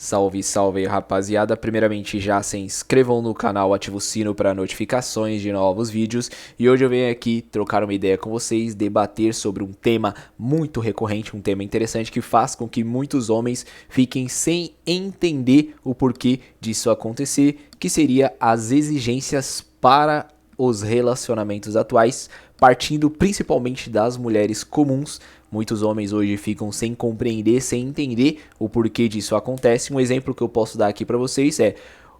Salve, salve rapaziada, primeiramente já se inscrevam no canal, ativem o sino para notificações de novos vídeos e hoje eu venho aqui trocar uma ideia com vocês, debater sobre um tema muito recorrente, um tema interessante que faz com que muitos homens fiquem sem entender o porquê disso acontecer, que seria as exigências para os relacionamentos atuais, partindo principalmente das mulheres comuns. Muitos homens hoje ficam sem compreender, sem entender o porquê disso acontece. Um exemplo que eu posso dar aqui para vocês é: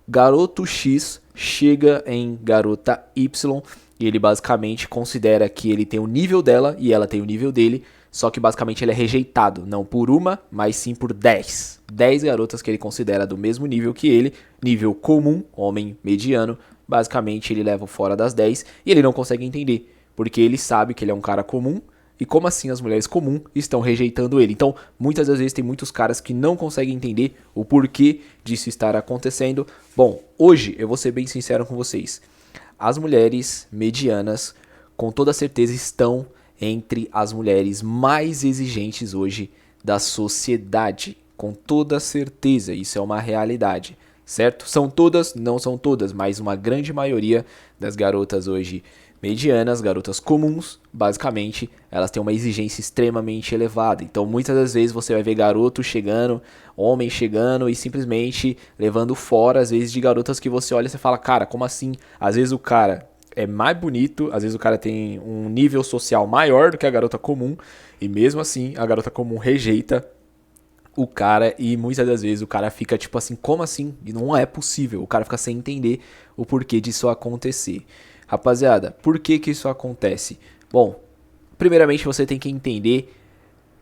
garoto X chega em garota Y e ele basicamente considera que ele tem o nível dela e ela tem o nível dele, só que basicamente ele é rejeitado, não por uma, mas sim por 10. 10 garotas que ele considera do mesmo nível que ele, nível comum, homem mediano. Basicamente ele leva fora das 10 e ele não consegue entender, porque ele sabe que ele é um cara comum. E como assim as mulheres comuns estão rejeitando ele? Então, muitas das vezes tem muitos caras que não conseguem entender o porquê disso estar acontecendo. Bom, hoje eu vou ser bem sincero com vocês. As mulheres medianas, com toda certeza, estão entre as mulheres mais exigentes hoje da sociedade. Com toda certeza, isso é uma realidade, certo? São todas? Não são todas, mas uma grande maioria das garotas hoje medianas, garotas comuns, basicamente, elas têm uma exigência extremamente elevada. Então, muitas das vezes você vai ver garoto chegando, homem chegando e simplesmente levando fora, às vezes, de garotas que você olha e você fala, cara, como assim? Às vezes o cara é mais bonito, às vezes o cara tem um nível social maior do que a garota comum, e mesmo assim, a garota comum rejeita o cara e muitas das vezes o cara fica tipo assim, como assim? E não é possível, o cara fica sem entender o porquê disso acontecer. Rapaziada, por que que isso acontece? Bom, primeiramente você tem que entender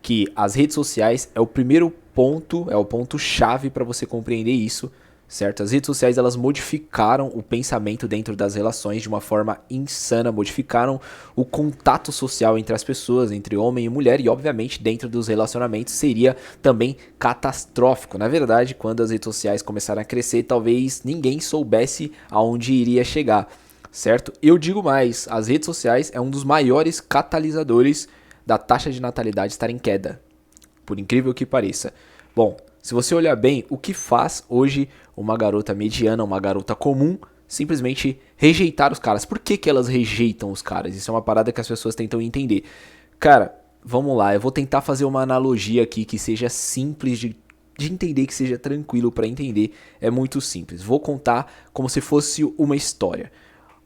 que as redes sociais é o primeiro ponto, é o ponto chave para você compreender isso, certo? As redes sociais elas modificaram o pensamento dentro das relações de uma forma insana, modificaram o contato social entre as pessoas, entre homem e mulher e obviamente dentro dos relacionamentos seria também catastrófico. Na verdade, quando as redes sociais começaram a crescer, talvez ninguém soubesse aonde iria chegar, certo? Eu digo mais, as redes sociais é um dos maiores catalisadores da taxa de natalidade estar em queda, por incrível que pareça. Bom, se você olhar bem, o que faz hoje uma garota mediana, uma garota comum, simplesmente rejeitar os caras? Por que que elas rejeitam os caras? Isso é uma parada que as pessoas tentam entender. Cara, vamos lá, eu vou tentar fazer uma analogia aqui que seja simples de entender, que seja tranquilo para entender. É muito simples. Vou contar como se fosse uma história.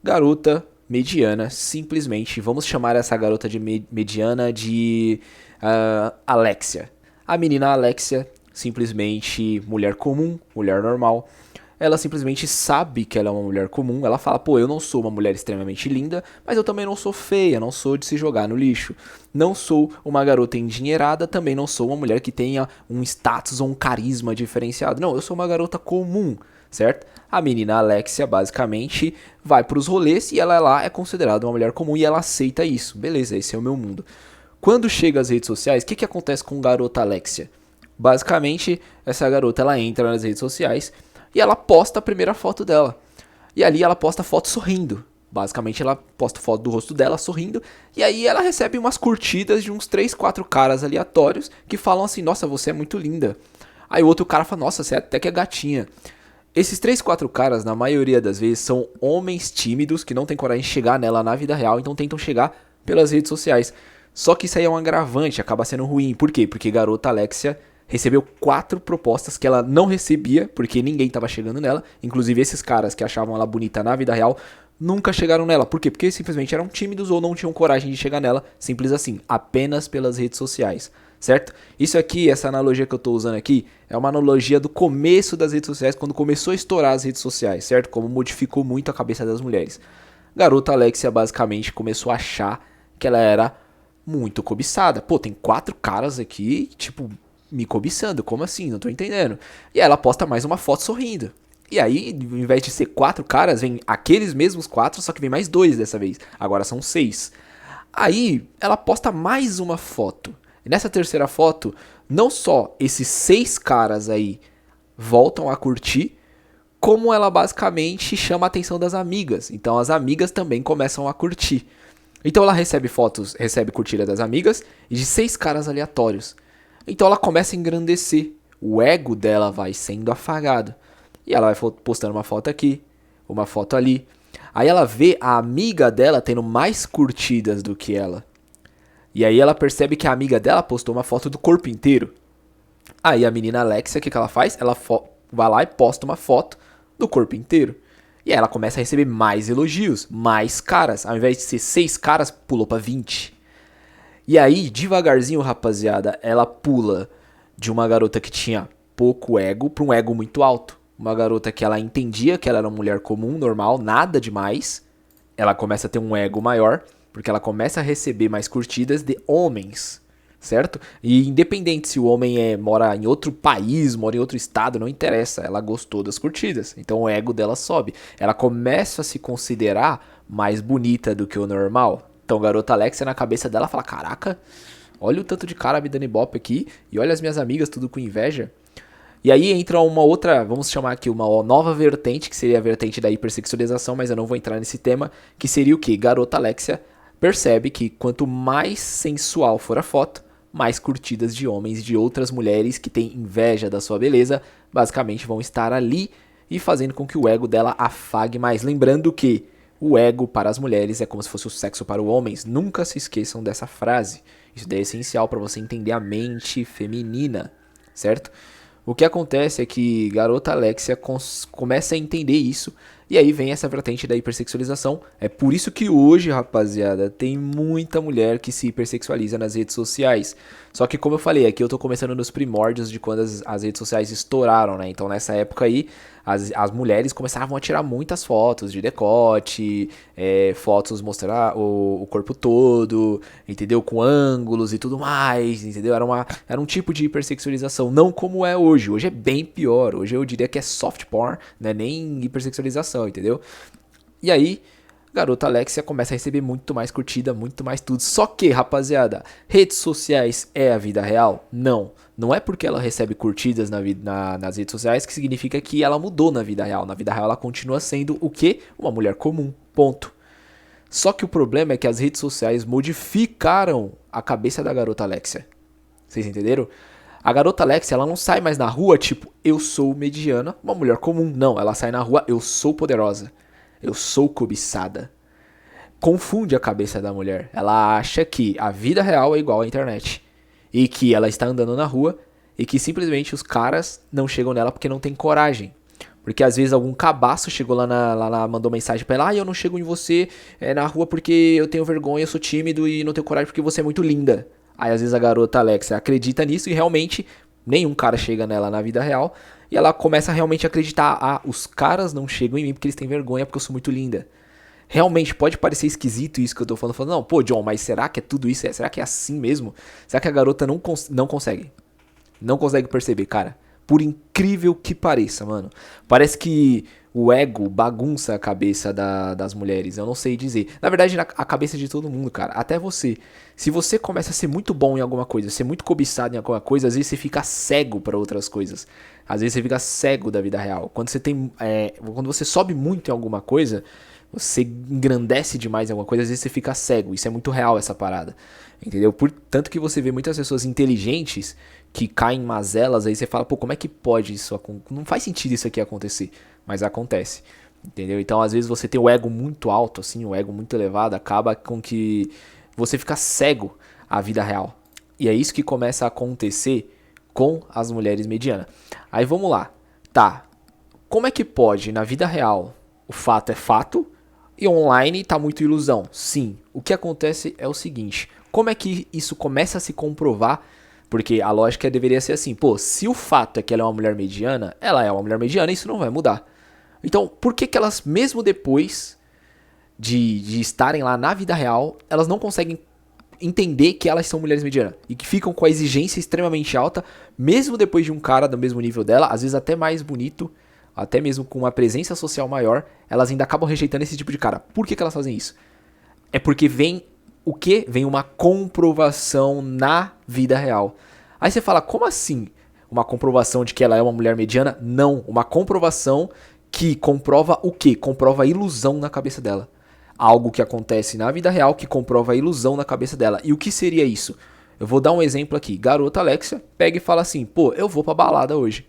Garota mediana, simplesmente, vamos chamar essa garota de mediana de Alexia. A menina Alexia, simplesmente mulher comum, mulher normal. Ela simplesmente sabe que ela é uma mulher comum. Ela fala, pô, eu não sou uma mulher extremamente linda, mas eu também não sou feia, não sou de se jogar no lixo. Não sou uma garota endinheirada, também não sou uma mulher que tenha um status ou um carisma diferenciado. Não, eu sou uma garota comum, certo? A menina Alexia basicamente vai pros rolês e ela lá é considerada uma mulher comum e ela aceita isso. Beleza, esse é o meu mundo. Quando chega às redes sociais, o que acontece com a garota Alexia? Basicamente, essa garota ela entra nas redes sociais e ela posta a primeira foto dela. E ali ela posta foto sorrindo. Basicamente ela posta foto do rosto dela sorrindo. E aí ela recebe umas curtidas de uns 3, 4 caras aleatórios que falam assim, nossa, você é muito linda. Aí o outro cara fala, nossa, você até que é gatinha. Esses 3, 4 caras, na maioria das vezes, são homens tímidos que não têm coragem de chegar nela na vida real, então tentam chegar pelas redes sociais. Só que isso aí é um agravante, acaba sendo ruim. Por quê? Porque garota Alexia recebeu 4 propostas que ela não recebia, porque ninguém tava chegando nela. Inclusive esses caras que achavam ela bonita na vida real, nunca chegaram nela. Por quê? Porque simplesmente eram tímidos ou não tinham coragem de chegar nela, simples assim, apenas pelas redes sociais. Certo? Isso aqui, essa analogia que eu tô usando aqui, é uma analogia do começo das redes sociais, quando começou a estourar as redes sociais, certo? Como modificou muito a cabeça das mulheres. Garota Alexia basicamente começou a achar que ela era muito cobiçada. Pô, tem 4 caras aqui, tipo, me cobiçando, como assim? Não tô entendendo. E ela posta mais uma foto sorrindo. E aí, ao invés de ser 4 caras, vem aqueles mesmos 4, só que vem mais 2 dessa vez. Agora são 6. Aí, ela posta mais uma foto. Nessa terceira foto, não só esses 6 caras aí voltam a curtir, como ela basicamente chama a atenção das amigas. Então as amigas também começam a curtir. Então ela recebe fotos, recebe curtida das amigas e de 6 caras aleatórios. Então ela começa a engrandecer o ego dela vai sendo afagado. E ela vai postando uma foto aqui, uma foto ali. Aí ela vê a amiga dela tendo mais curtidas do que ela. E aí ela percebe que a amiga dela postou uma foto do corpo inteiro. Aí a menina Alexia, o que ela faz? Ela vai lá e posta uma foto do corpo inteiro. E aí ela começa a receber mais elogios, mais caras. Ao invés de ser 6 caras, pulou pra 20. E aí, devagarzinho, rapaziada, ela pula de uma garota que tinha pouco ego pra um ego muito alto. Uma garota que ela entendia que ela era uma mulher comum, normal, nada demais. Ela começa a ter um ego maior, porque ela começa a receber mais curtidas de homens, certo? E independente se o homem mora em outro país, mora em outro estado, não interessa, ela gostou das curtidas, então o ego dela sobe. Ela começa a se considerar mais bonita do que o normal. Então garota Alexia na cabeça dela fala, caraca, olha o tanto de cara me dando ibope aqui, e olha as minhas amigas tudo com inveja. E aí entra uma outra, vamos chamar aqui uma nova vertente, que seria a vertente da hipersexualização, mas eu não vou entrar nesse tema, que seria o quê? Garota Alexia percebe que quanto mais sensual for a foto, mais curtidas de homens e de outras mulheres que têm inveja da sua beleza, basicamente vão estar ali e fazendo com que o ego dela afague mais. Lembrando que o ego para as mulheres é como se fosse o sexo para os homens. Nunca se esqueçam dessa frase. Isso daí é essencial para você entender a mente feminina, certo? O que acontece é que garota Alexia começa a entender isso. E aí vem essa vertente da hipersexualização. É por isso que hoje, rapaziada, tem muita mulher que se hipersexualiza nas redes sociais. Só que como eu falei, aqui eu tô começando nos primórdios de quando as redes sociais estouraram, né? Então nessa época aí, as mulheres começavam a tirar muitas fotos de decote, fotos mostrar o corpo todo, entendeu? Com ângulos e tudo mais, entendeu? Era um tipo de hipersexualização, não como é hoje. Hoje é bem pior. Hoje eu diria que é soft porn, né? Nem hipersexualização, entendeu? E aí, garota Alexia começa a receber muito mais curtida, muito mais tudo. Só que, rapaziada, redes sociais é a vida real? Não. Não é porque ela recebe curtidas nas redes sociais que significa que ela mudou na vida real. Na vida real ela continua sendo o quê? Uma mulher comum. Ponto. Só que o problema é que as redes sociais modificaram a cabeça da garota Alexia. Vocês entenderam? A garota Alexia, ela não sai mais na rua tipo, eu sou mediana, uma mulher comum. Não, ela sai na rua, eu sou poderosa. Eu sou cobiçada. Confunde a cabeça da mulher. Ela acha que a vida real é igual à internet. E que ela está andando na rua e que simplesmente os caras não chegam nela porque não tem coragem. Porque às vezes algum cabaço chegou lá mandou mensagem pra ela, eu não chego em você na rua porque eu tenho vergonha, eu sou tímido e não tenho coragem porque você é muito linda. Aí às vezes a garota Alexia acredita nisso e realmente nenhum cara chega nela na vida real. E ela começa a realmente acreditar, os caras não chegam em mim porque eles têm vergonha porque eu sou muito linda. Realmente pode parecer esquisito isso que eu tô falando, não, pô John, mas será que é tudo isso? Será que é assim mesmo? Será que a garota não consegue? Não consegue perceber, cara. Por incrível que pareça, mano. Parece que o ego bagunça a cabeça das mulheres, eu não sei dizer. Na verdade, a cabeça de todo mundo, cara. Até você. Se você começa a ser muito bom em alguma coisa, ser muito cobiçado em alguma coisa, às vezes você fica cego pra outras coisas. Às vezes você fica cego da vida real. Quando você sobe muito em alguma coisa, você engrandece demais em alguma coisa, às vezes você fica cego. Isso é muito real, essa parada. Entendeu? Tanto que você vê muitas pessoas inteligentes que caem em mazelas, aí você fala, pô, como é que pode isso acontecer? Não faz sentido isso aqui acontecer. Mas acontece. Entendeu? Então, às vezes, você tem o ego muito alto, assim, o ego muito elevado, acaba com que você fica cego à vida real. E é isso que começa a acontecer com as mulheres medianas. Aí vamos lá. Tá. Como é que pode, na vida real, o fato é fato e online tá muito ilusão? Sim. O que acontece é o seguinte. Como é que isso começa a se comprovar? Porque a lógica deveria ser assim. Pô, se o fato é que ela é uma mulher mediana, ela é uma mulher mediana e isso não vai mudar. Então, por que elas, mesmo depois de estarem lá na vida real, elas não conseguem entender que elas são mulheres medianas? E que ficam com a exigência extremamente alta, mesmo depois de um cara do mesmo nível dela, às vezes até mais bonito, até mesmo com uma presença social maior, elas ainda acabam rejeitando esse tipo de cara. Por que elas fazem isso? É porque vem o quê? Vem uma comprovação na vida real. Aí você fala, como assim? Uma comprovação de que ela é uma mulher mediana? Não, uma comprovação que comprova o quê? Comprova a ilusão na cabeça dela. Algo que acontece na vida real que comprova a ilusão na cabeça dela. E o que seria isso? Eu vou dar um exemplo aqui. Garota Alexia pega e fala assim, pô, eu vou pra balada hoje.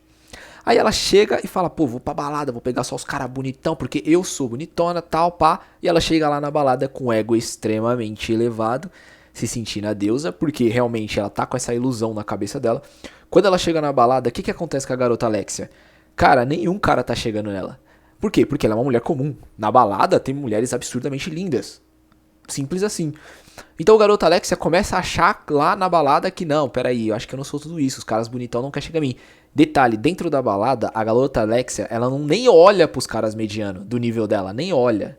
Aí ela chega e fala, pô, vou pra balada, vou pegar só os caras bonitão, porque eu sou bonitona, tal, pá. E ela chega lá na balada com o ego extremamente elevado, se sentindo a deusa, porque realmente ela tá com essa ilusão na cabeça dela. Quando ela chega na balada, o que acontece com a garota Alexia? Cara, nenhum cara tá chegando nela. Por quê? Porque ela é uma mulher comum. Na balada tem mulheres absurdamente lindas. Simples assim. Então o garoto Alexia começa a achar lá na balada que não, peraí, eu acho que eu não sou tudo isso, os caras bonitão não querem chegar a mim. Detalhe, dentro da balada, a garota Alexia, ela não nem olha pros caras medianos do nível dela, nem olha.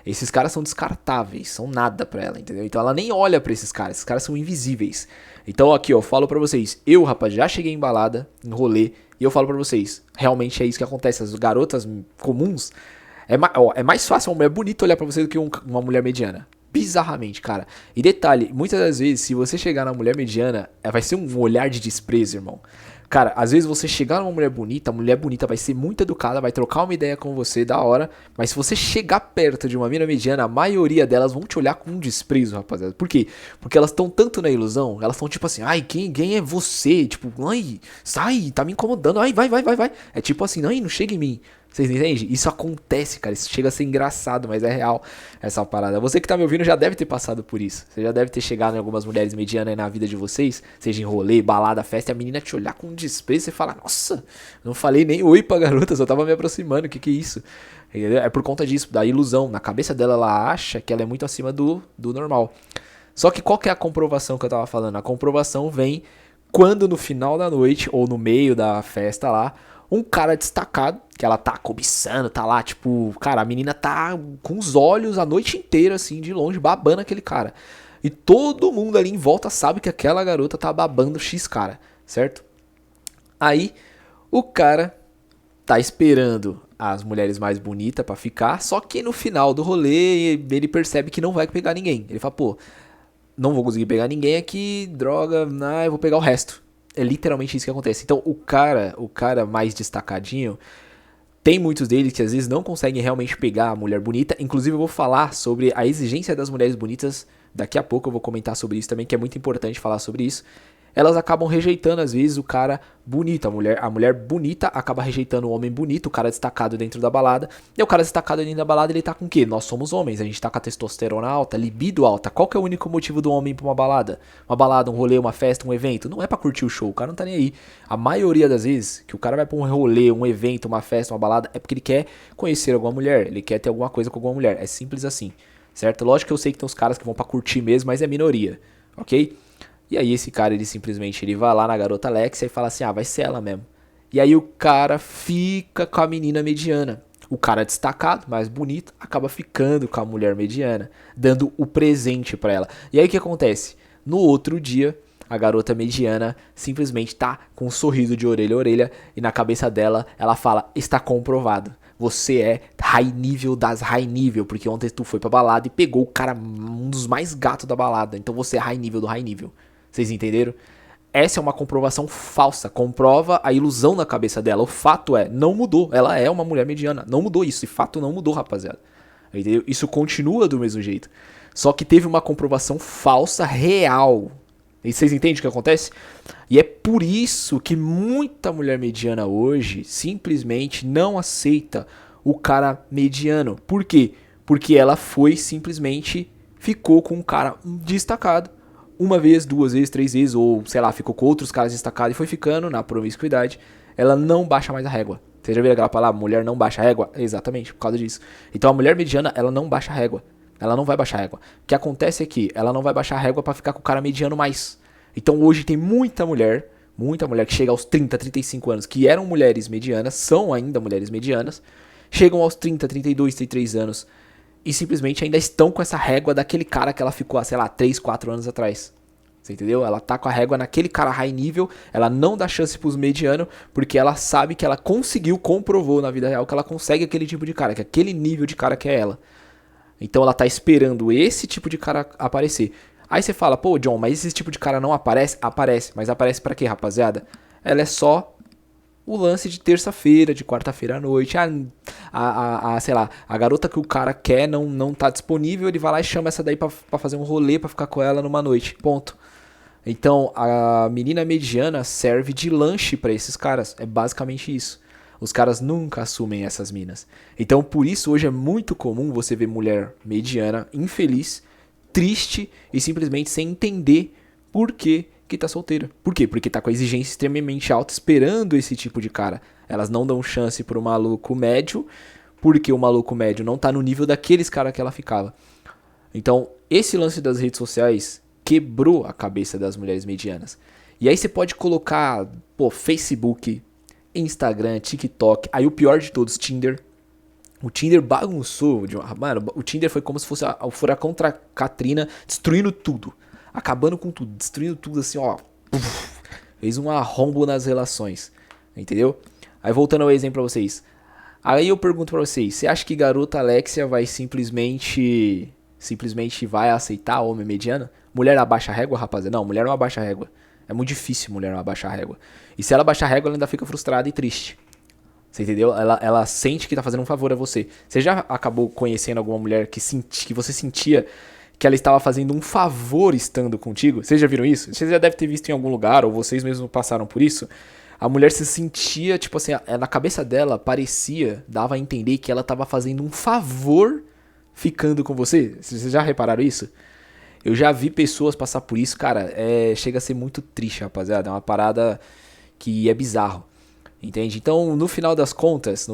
Esses caras são descartáveis, são nada pra ela, entendeu? Então ela nem olha pra esses caras são invisíveis. Então aqui, ó, eu falo pra vocês, eu, rapaz, já cheguei em balada, em rolê, e eu falo pra vocês, realmente é isso que acontece, as garotas comuns, é mais fácil uma mulher bonita olhar pra você do que uma mulher mediana. Bizarramente, cara. E detalhe, muitas das vezes, se você chegar na mulher mediana, vai ser um olhar de desprezo, irmão. Cara, às vezes você chegar numa mulher bonita, a mulher bonita vai ser muito educada, vai trocar uma ideia com você da hora, mas se você chegar perto de uma mina mediana, a maioria delas vão te olhar com um desprezo, rapaziada. Por quê? Porque elas estão tanto na ilusão, elas estão tipo assim, ai, quem é você? Tipo, ai, sai, tá me incomodando, ai, vai. É tipo assim, ai, não chega em mim. Vocês entendem? Isso acontece, cara. Isso chega a ser engraçado, mas é real essa parada. Você que tá me ouvindo já deve ter passado por isso. Você já deve ter chegado em algumas mulheres medianas aí na vida de vocês, seja em rolê, balada, festa, e a menina te olhar com desprezo e você fala, nossa, não falei nem oi pra garota, só tava me aproximando, que é isso? Entendeu? É por conta disso, da ilusão. Na cabeça dela, ela acha que ela é muito acima do normal. Só que qual que é a comprovação que eu tava falando? A comprovação vem quando no final da noite, ou no meio da festa lá, um cara destacado, que ela tá cobiçando, tá lá, tipo, cara, a menina tá com os olhos a noite inteira, assim, de longe, babando aquele cara. E todo mundo ali em volta sabe que aquela garota tá babando X cara, certo? Aí, o cara tá esperando as mulheres mais bonitas pra ficar, só que no final do rolê ele percebe que não vai pegar ninguém. Ele fala, pô, não vou conseguir pegar ninguém aqui, droga, eu vou pegar o resto. É literalmente isso que acontece. Então o cara mais destacadinho, tem muitos deles que às vezes não conseguem realmente pegar a mulher bonita. Inclusive eu vou falar sobre a exigência das mulheres bonitas. Daqui a pouco eu vou comentar sobre isso também, que é muito importante falar sobre isso. Elas acabam rejeitando às vezes o cara bonito, a mulher bonita acaba rejeitando o homem bonito, o cara destacado dentro da balada. E o cara destacado dentro da balada, ele tá com o quê? Nós somos homens, a gente tá com a testosterona alta, libido alta. Qual que é o único motivo do homem ir pra uma balada? Uma balada, um rolê, uma festa, um evento? Não é pra curtir o show, o cara não tá nem aí. A maioria das vezes que o cara vai pra um rolê, um evento, uma festa, uma balada, é porque ele quer conhecer alguma mulher, ele quer ter alguma coisa com alguma mulher. É simples assim, certo? Lógico que eu sei que tem uns caras que vão pra curtir mesmo, mas é minoria, ok? E aí esse cara, ele vai lá na garota Alexia e fala assim, vai ser ela mesmo. E aí o cara fica com a menina mediana. O cara destacado, mais bonito, acaba ficando com a mulher mediana, dando o presente pra ela. E aí o que acontece? No outro dia, a garota mediana simplesmente tá com um sorriso de orelha a orelha e na cabeça dela ela fala, está comprovado. Você é high nível das high nível, porque ontem tu foi pra balada e pegou o cara, um dos mais gatos da balada. Então você é high nível do high nível. Vocês entenderam? Essa é uma comprovação falsa. Comprova a ilusão na cabeça dela. O fato é, não mudou. Ela é uma mulher mediana. Não mudou isso. Esse fato não mudou, rapaziada. Entendeu? Isso continua do mesmo jeito. Só que teve uma comprovação falsa real. E vocês entendem o que acontece? E é por isso que muita mulher mediana hoje simplesmente não aceita o cara mediano. Por quê? Porque ela ficou com um cara destacado. Uma vez, duas vezes, três vezes, ou sei lá, ficou com outros caras destacados e foi ficando na promiscuidade, ela não baixa mais a régua. Você já viu aquela palavra, mulher não baixa a régua? Exatamente, por causa disso. Então a mulher mediana, ela não baixa a régua. Ela não vai baixar a régua. O que acontece é que ela não vai baixar a régua pra ficar com o cara mediano mais. Então hoje tem muita mulher que chega aos 30, 35 anos, que eram mulheres medianas, são ainda mulheres medianas, chegam aos 30, 32, 33 anos, e simplesmente ainda estão com essa régua daquele cara que ela ficou, sei lá, 3, 4 anos atrás. Você entendeu? Ela tá com a régua naquele cara high nível, ela não dá chance pros medianos, porque ela sabe que ela comprovou na vida real que ela consegue aquele tipo de cara, que aquele nível de cara que é ela. Então ela tá esperando esse tipo de cara aparecer. Aí você fala, pô, John, mas esse tipo de cara não aparece? Aparece, mas aparece pra quê, rapaziada? Ela é só o lance de terça-feira, de quarta-feira à noite. Sei lá, a garota que o cara quer não tá disponível, ele vai lá e chama essa daí pra fazer um rolê, pra ficar com ela numa noite. Ponto. Então, a menina mediana serve de lanche pra esses caras. É basicamente isso. Os caras nunca assumem essas minas. Então, por isso, hoje é muito comum você ver mulher mediana, infeliz, triste e simplesmente sem entender por que tá solteira. Por quê? Porque tá com a exigência extremamente alta esperando esse tipo de cara. Elas não dão chance pro maluco médio, porque o maluco médio não tá no nível daqueles caras que ela ficava. Então, esse lance das redes sociais quebrou a cabeça das mulheres medianas. E aí você pode colocar, pô, Facebook, Instagram, TikTok, aí o pior de todos, Tinder. O Tinder bagunçou. Mano, o Tinder foi como se fosse o furacão Katrina destruindo tudo. Acabando com tudo, destruindo tudo assim, ó. Fez um arrombo nas relações. Entendeu? Aí voltando ao exemplo pra vocês. Aí eu pergunto pra vocês, você acha que garota Alexia vai simplesmente vai aceitar homem mediano? Mulher abaixa a régua, rapaziada? Não, mulher não abaixa a régua. É muito difícil mulher não abaixar a régua. E se ela abaixar a régua, ela ainda fica frustrada e triste. Você entendeu? Ela sente que tá fazendo um favor a você. Você já acabou conhecendo alguma mulher que você sentia que ela estava fazendo um favor estando contigo? Vocês já viram isso? Vocês já devem ter visto em algum lugar, ou vocês mesmos passaram por isso. A mulher se sentia, tipo assim, na cabeça dela parecia, dava a entender que ela estava fazendo um favor ficando com você. Vocês já repararam isso? Eu já vi pessoas passar por isso, cara, chega a ser muito triste, rapaziada. É uma parada que é bizarro, entende? Então, no final das contas,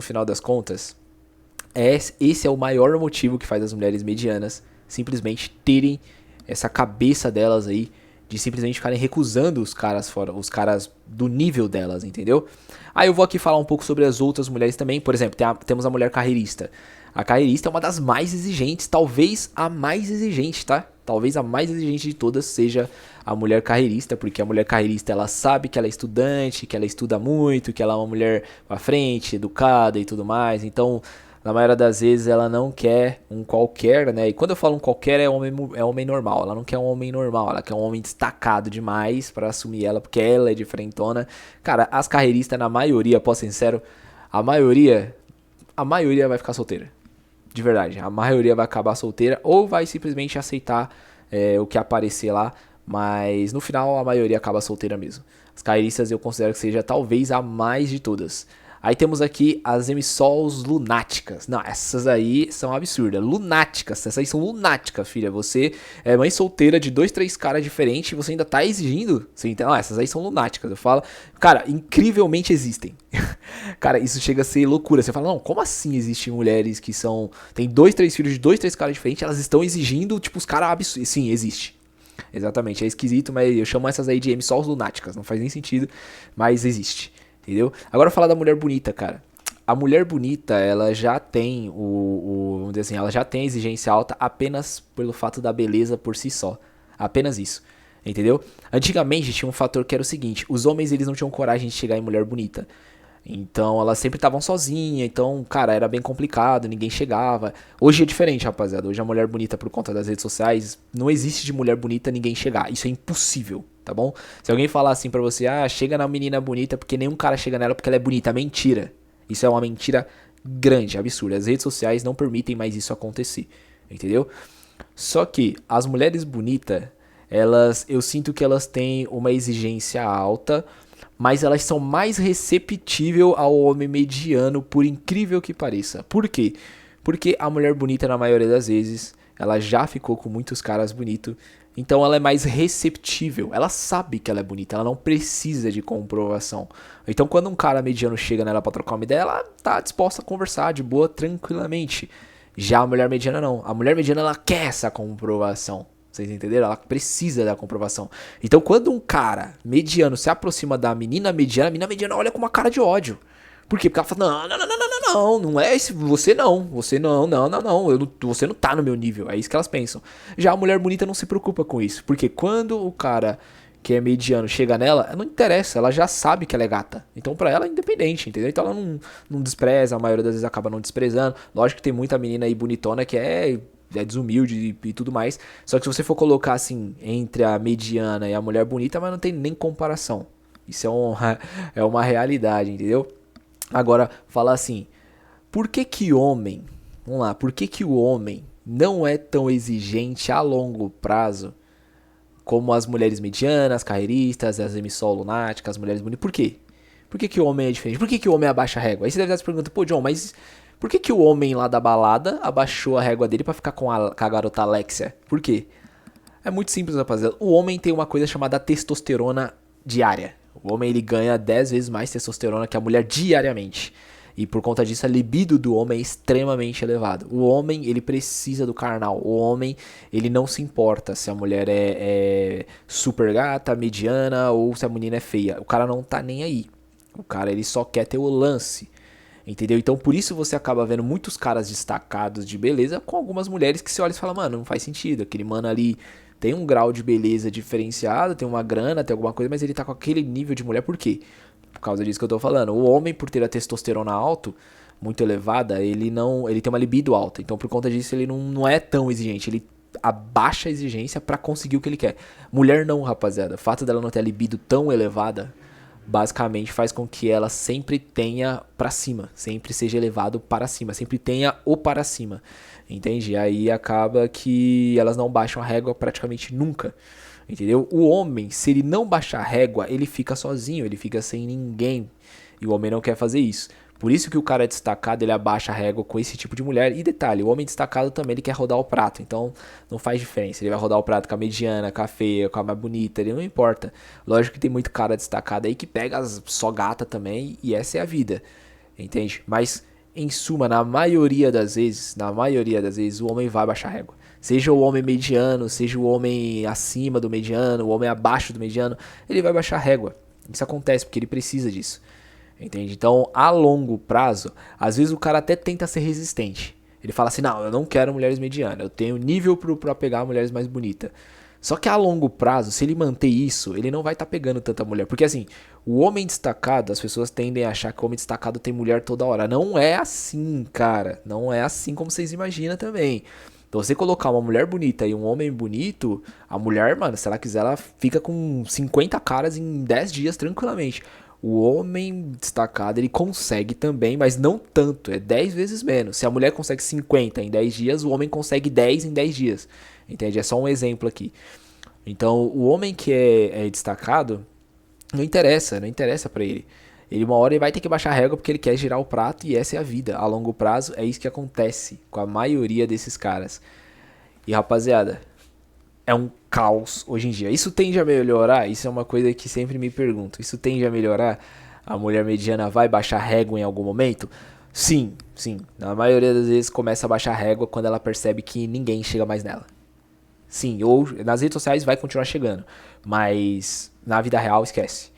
esse é o maior motivo que faz as mulheres medianas simplesmente terem essa cabeça delas aí de simplesmente ficarem recusando os caras fora, os caras do nível delas, entendeu? Aí eu vou aqui falar um pouco sobre as outras mulheres também. Por exemplo, temos a mulher carreirista. A carreirista é uma das mais exigentes, talvez a mais exigente, tá? Talvez a mais exigente de todas seja a mulher carreirista, porque a mulher carreirista ela sabe que ela é estudante, que ela estuda muito, que ela é uma mulher pra frente, educada e tudo mais. Então, na maioria das vezes ela não quer um qualquer, né? E quando eu falo um qualquer é homem normal. Ela não quer um homem normal, ela quer um homem destacado demais pra assumir ela, porque ela é diferentona. Cara, as carreiristas na maioria, posso ser sincero, a maioria vai ficar solteira. De verdade, a maioria vai acabar solteira ou vai simplesmente aceitar o que aparecer lá, mas no final a maioria acaba solteira mesmo. As carreiristas eu considero que seja talvez a mais de todas. Aí temos aqui as emissols lunáticas. Não, essas aí são absurdas. Lunáticas, essas aí são lunáticas, filha. Você é mãe solteira de 2, 3 caras diferentes e você ainda tá exigindo. Você entende? Não, essas aí são lunáticas. Eu falo, cara, incrivelmente existem. Cara, isso chega a ser loucura. Você fala, não, como assim existem mulheres que são... Tem 2, 3 filhos de 2, 3 caras diferentes, elas estão exigindo, tipo, os caras absurdos. Sim, existe. Exatamente, é esquisito, mas eu chamo essas aí de emissols lunáticas. Não faz nem sentido, mas existe. Entendeu? Agora falar da mulher bonita, cara. A mulher bonita, ela já tem vamos dizer assim, ela já tem a exigência alta apenas pelo fato da beleza por si só. Apenas isso. Entendeu? Antigamente tinha um fator que era o seguinte, os homens eles não tinham coragem de chegar em mulher bonita. Então elas sempre estavam sozinhas, então, cara, era bem complicado, ninguém chegava. Hoje é diferente, rapaziada. Hoje a mulher bonita, por conta das redes sociais, não existe de mulher bonita ninguém chegar. Isso é impossível, tá bom? Se alguém falar assim pra você, chega na menina bonita porque nenhum cara chega nela porque ela é bonita, é mentira. Isso é uma mentira grande, absurda. As redes sociais não permitem mais isso acontecer, entendeu? Só que as mulheres bonitas, eu sinto que elas têm uma exigência alta, mas elas são mais receptíveis ao homem mediano, por incrível que pareça. Por quê? Porque a mulher bonita, na maioria das vezes, ela já ficou com muitos caras bonitos, então ela é mais receptível. Ela sabe que ela é bonita, ela não precisa de comprovação. Então quando um cara mediano chega nela pra trocar uma ideia, ela tá disposta a conversar de boa, tranquilamente. Já a mulher mediana não. A mulher mediana, ela quer essa comprovação. Vocês entenderam? Ela precisa da comprovação. Então, quando um cara mediano se aproxima da menina mediana, a menina mediana olha com uma cara de ódio. Por quê? Porque ela fala, não é esse, você não, você não, você não tá no meu nível. É isso que elas pensam. Já a mulher bonita não se preocupa com isso. Porque quando o cara que é mediano chega nela, não interessa, ela já sabe que ela é gata. Então pra ela é independente, entendeu? Então ela não despreza, a maioria das vezes acaba não desprezando. Lógico que tem muita menina aí bonitona que é desumilde e tudo mais. Só que se você for colocar assim, entre a mediana e a mulher bonita, mas não tem nem comparação. Isso é uma realidade, entendeu? Agora, falar assim, por que homem, vamos lá, por que o homem não é tão exigente a longo prazo como as mulheres medianas, carreiristas, as emissol lunáticas, as mulheres bonitas. Por quê? Por que o homem é diferente? Por que o homem abaixa a régua? Aí você deve estar se perguntando, pô, John, mas por que o homem lá da balada abaixou a régua dele pra ficar com a garota Alexia? Por quê? É muito simples, rapaziada. O homem tem uma coisa chamada testosterona diária. O homem, ele ganha 10 vezes mais testosterona que a mulher diariamente. E por conta disso, a libido do homem é extremamente elevado. O homem, ele precisa do carnal. O homem, ele não se importa se a mulher é super gata, mediana ou se a menina é feia. O cara não tá nem aí. O cara, ele só quer ter o lance. Entendeu? Então, por isso você acaba vendo muitos caras destacados de beleza com algumas mulheres que você olha e fala, mano, não faz sentido. Aquele mano ali tem um grau de beleza diferenciado, tem uma grana, tem alguma coisa, mas ele tá com aquele nível de mulher. Por quê? Por causa disso que eu tô falando. O homem, por ter a testosterona alto, muito elevada, ele tem uma libido alta. Então, por conta disso, ele não é tão exigente. Ele abaixa a exigência pra conseguir o que ele quer. Mulher não, rapaziada. O fato dela não ter a libido tão elevada, basicamente faz com que ela sempre tenha pra cima, sempre seja elevado para cima, sempre tenha o para cima, entende? Aí acaba que elas não baixam a régua praticamente nunca, entendeu? O homem, se ele não baixar a régua, ele fica sozinho, ele fica sem ninguém, e o homem não quer fazer isso. Por isso que o cara destacado, ele abaixa a régua com esse tipo de mulher. E detalhe, o homem destacado também, ele quer rodar o prato. Então, não faz diferença. Ele vai rodar o prato com a mediana, com a feia, com a mais bonita. Ele não importa. Lógico que tem muito cara destacado aí que pega as só gata também. E essa é a vida. Entende? Mas, em suma, na maioria das vezes, o homem vai baixar a régua. Seja o homem mediano, seja o homem acima do mediano, o homem abaixo do mediano, ele vai baixar a régua. Isso acontece porque ele precisa disso. Entende? Então, a longo prazo, às vezes o cara até tenta ser resistente. Ele fala assim, não, eu não quero mulheres medianas, eu tenho nível pra pegar mulheres mais bonitas. Só que a longo prazo, se ele manter isso, ele não vai estar pegando tanta mulher. Porque assim, o homem destacado, as pessoas tendem a achar que o homem destacado tem mulher toda hora. Não é assim, cara. Não é assim como vocês imaginam também. Então, você colocar uma mulher bonita e um homem bonito, a mulher, mano, se ela quiser, ela fica com 50 caras em 10 dias tranquilamente. O homem destacado, ele consegue também, mas não tanto, é 10 vezes menos. Se a mulher consegue 50 em 10 dias, o homem consegue 10 em 10 dias. Entende? É só um exemplo aqui. Então, o homem que é destacado, não interessa pra ele. Ele uma hora ele vai ter que baixar a régua porque ele quer girar o prato e essa é a vida. A longo prazo é isso que acontece com a maioria desses caras. E rapaziada, é um caos hoje em dia. Isso tende a melhorar? Isso é uma coisa que sempre me pergunto. Isso tende a melhorar? A mulher mediana vai baixar régua em algum momento? Sim, sim. Na maioria das vezes começa a baixar régua quando ela percebe que ninguém chega mais nela. Sim, ou nas redes sociais vai continuar chegando. Mas na vida real, esquece.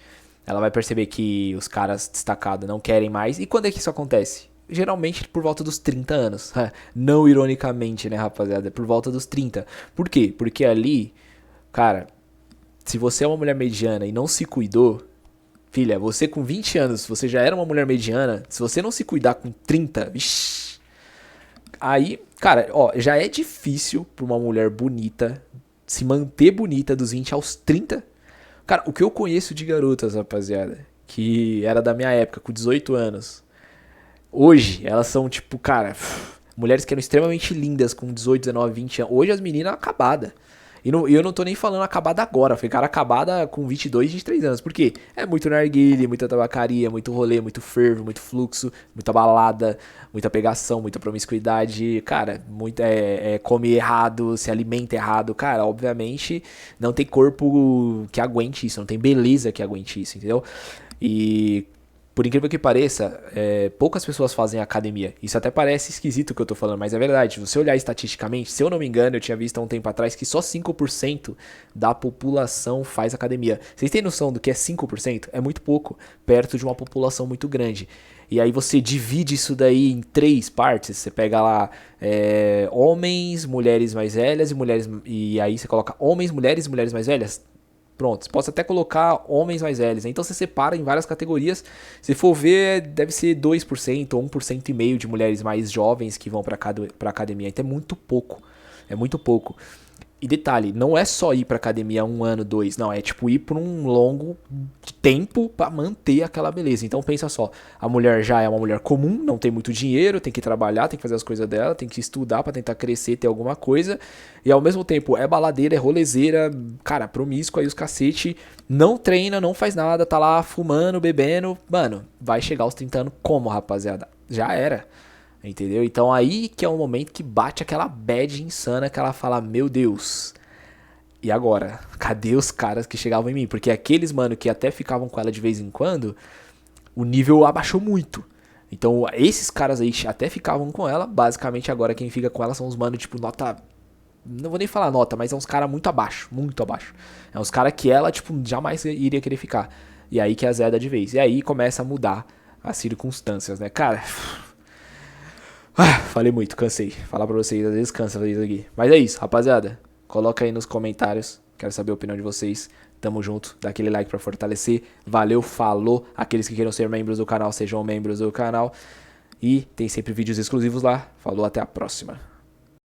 Ela vai perceber que os caras destacados não querem mais. E quando é que isso acontece? Geralmente por volta dos 30 anos. Não ironicamente, né, rapaziada? Por volta dos 30. Por quê? Porque ali, cara, se você é uma mulher mediana e não se cuidou, filha, você com 20 anos, você já era uma mulher mediana, se você não se cuidar com 30, vixi, aí, cara, ó, já é difícil pra uma mulher bonita se manter bonita dos 20 aos 30. Cara, o que eu conheço de garotas, rapaziada, que era da minha época, com 18 anos, hoje, elas são tipo, cara, mulheres que eram extremamente lindas com 18, 19, 20 anos. Hoje as meninas acabadas. E eu não tô nem falando acabada agora, ficaram acabada com 22, 23 anos. Por quê? É muito narguilé, muita tabacaria, muito rolê, muito fervo, muito fluxo, muita balada, muita pegação, muita promiscuidade. Cara, come errado, se alimenta errado. Cara, obviamente não tem corpo que aguente isso, não tem beleza que aguente isso, entendeu? E por incrível que pareça, poucas pessoas fazem academia. Isso até parece esquisito o que eu tô falando, mas é verdade. Se você olhar estatisticamente, se eu não me engano, eu tinha visto há um tempo atrás que só 5% da população faz academia. Vocês têm noção do que é 5%? É muito pouco, perto de uma população muito grande. E aí você divide isso daí em 3 partes. Você pega lá homens, mulheres mais velhas e mulheres... E aí você coloca homens, mulheres e mulheres mais velhas. Pronto, você pode até colocar homens mais velhos, né? Então você separa em várias categorias. Se for ver, deve ser 2% ou 1,5% de mulheres mais jovens que vão pra academia. Então é muito pouco. É muito pouco. E detalhe, não é só ir pra academia 1 ano, 2, não, é tipo ir por um longo tempo pra manter aquela beleza. Então pensa só, a mulher já é uma mulher comum, não tem muito dinheiro, tem que trabalhar, tem que fazer as coisas dela, tem que estudar pra tentar crescer, ter alguma coisa, e ao mesmo tempo é baladeira, é rolezeira, cara, promíscua aí os cacete, não treina, não faz nada, tá lá fumando, bebendo, mano, vai chegar aos 30 anos como, rapaziada? Já era. Entendeu? Então aí que é o momento que bate aquela bad insana que ela fala, meu Deus, e agora? Cadê os caras que chegavam em mim? Porque aqueles, mano, que até ficavam com ela de vez em quando, o nível abaixou muito. Então esses caras aí até ficavam com ela, basicamente agora quem fica com ela são os mano, tipo, nota... Não vou nem falar nota, mas é uns caras muito abaixo, muito abaixo. É uns caras que ela, tipo, jamais iria querer ficar. E aí que azeda de vez. E aí começa a mudar as circunstâncias, né? Cara... Falei muito, cansei. Falar pra vocês, às vezes cansa fazer isso aqui. Mas é isso, rapaziada. Coloca aí nos comentários. Quero saber a opinião de vocês. Tamo junto. Dá aquele like pra fortalecer. Valeu, falou. Aqueles que queiram ser membros do canal, sejam membros do canal. E tem sempre vídeos exclusivos lá. Falou, até a próxima.